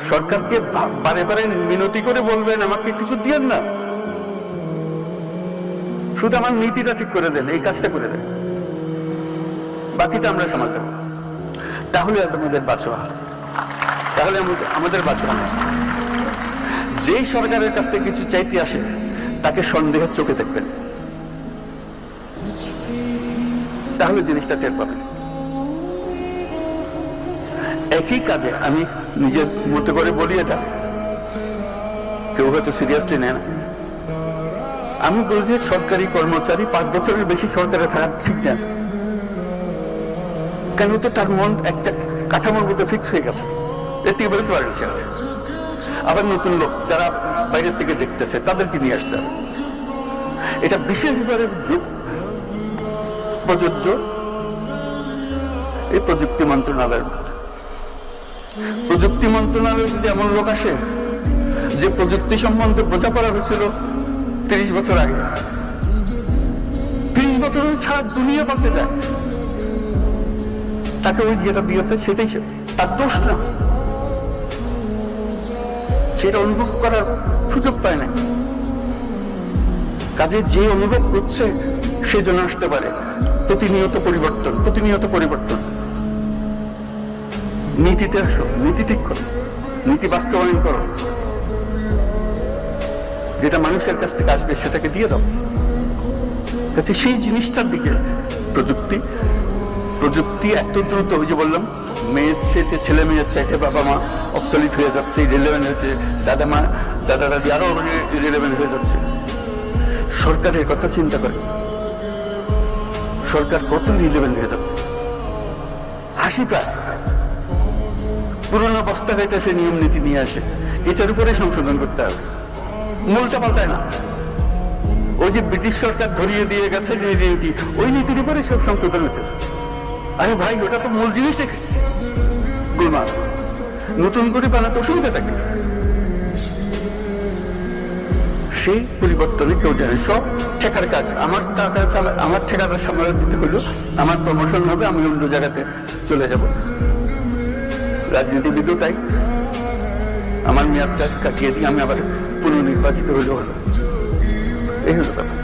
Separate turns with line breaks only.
সরকারকে বারে বারে মিনতি করে বলবেন আমাকে কিছু দিয়েন না, শুধু আমার নীতিটা ঠিক করে দেন, এই কাজটা করে দেন, বাকিটা আমরা সামাল। তাহলে আমাদের বাঁচোয়া, তাহলে আমাদের বাঁচোয়া। যে সরকারের কাছ থেকে কিছু চাইতে আসে তাকে সন্দেহের চোখে দেখবেন, তাহলে জিনিসটা টের পাবেন। একই কাজে আমি নিজের মতো করে বলি, এটা কেউ হয়তো সিরিয়াসলি নেয় না। আমি বলি যে সরকারি কর্মচারী 5 বছরের বেশি সরকারে থাকা ঠিক না, কেন তো তার মন একটা কাঠামোর মধ্যে ফিক্স হয়ে গেছে, এর থেকে বেরোতে পারে সে। আবার নতুন লোক যারা বাইরের থেকে দেখতেছে তাদেরকে নিয়ে আসতে হবে। এটা বিশেষভাবে প্রযোজ্য এই প্রযুক্তি মন্ত্রণালয়ের। প্রযুক্তি মন্ত্রণালয়ে যদি এমন লোক আসে যে প্রযুক্তি সম্বন্ধে বোঝাপড়া হয়েছিল 30 বছর আগে, 30 বছর ছাড়া দুনিয়া পাল্টে যায়, তাকে ওই যেটা দিয়েছে সেটাই তার দোষ না, সেটা অনুভব করার সুযোগ পায় না। কাজে যে অনুভব করছে সে যেন আসতে পারে প্রতিনিয়ত পরিবর্তন, প্রতিনিয়ত পরিবর্তন। নীতিতে আসো, নীতি ঠিক করো, নীতি বাস্তবায়ন করো, যেটা মানুষের কাছ থেকে আসবে সেটাকে দিয়ে দাও। কাছে সেই জিনিসটার দিকে প্রযুক্তি এত দ্রুত, ওই যে বললাম মেয়ের চাইতে ছেলে মেয়ের চাইতে বাবা মা অবসলিট হয়ে যাচ্ছে, ইরেলেভেন্ট হয়েছে, দাদা দাদি আরো ইরেলেভেন্ট হয়ে যাচ্ছে। সরকারের কথা চিন্তা করে, সরকার কত ইরেলেভেন্ট হয়ে যাচ্ছে। হাসি পায়, পুরোনো বস্তা খাইতে সে নিয়ম নীতি নিয়ে আসে, এটার উপরে সংশোধন করতে হবে, মূলটা পাল্টায় না। ওই যে ব্রিটিশ সরকার ধরিয়ে দিয়ে গেছে নীতি, ওই নীতির উপরে সব সংশোধন হইতেছে। আরে ভাই, ওটা তো মূল জিনিস গোলমাল, নতুন করে বানাতে অসুবিধা থাকে। সেই পরিবর্তনে কেউ জানে, সব ঠেকার কাজ। আমার ঠেকাটা সামনে দিতে হলো, আমার প্রমোশন হবে, আমি অন্য জায়গাতে চলে যাব। রাজনীতিবিদও তাই, আমার মেয়াদটা কাটিয়ে দিয়ে আমি আবার পুনর্নির্বাচিত হলেও হলো, এই হলো ব্যাপার।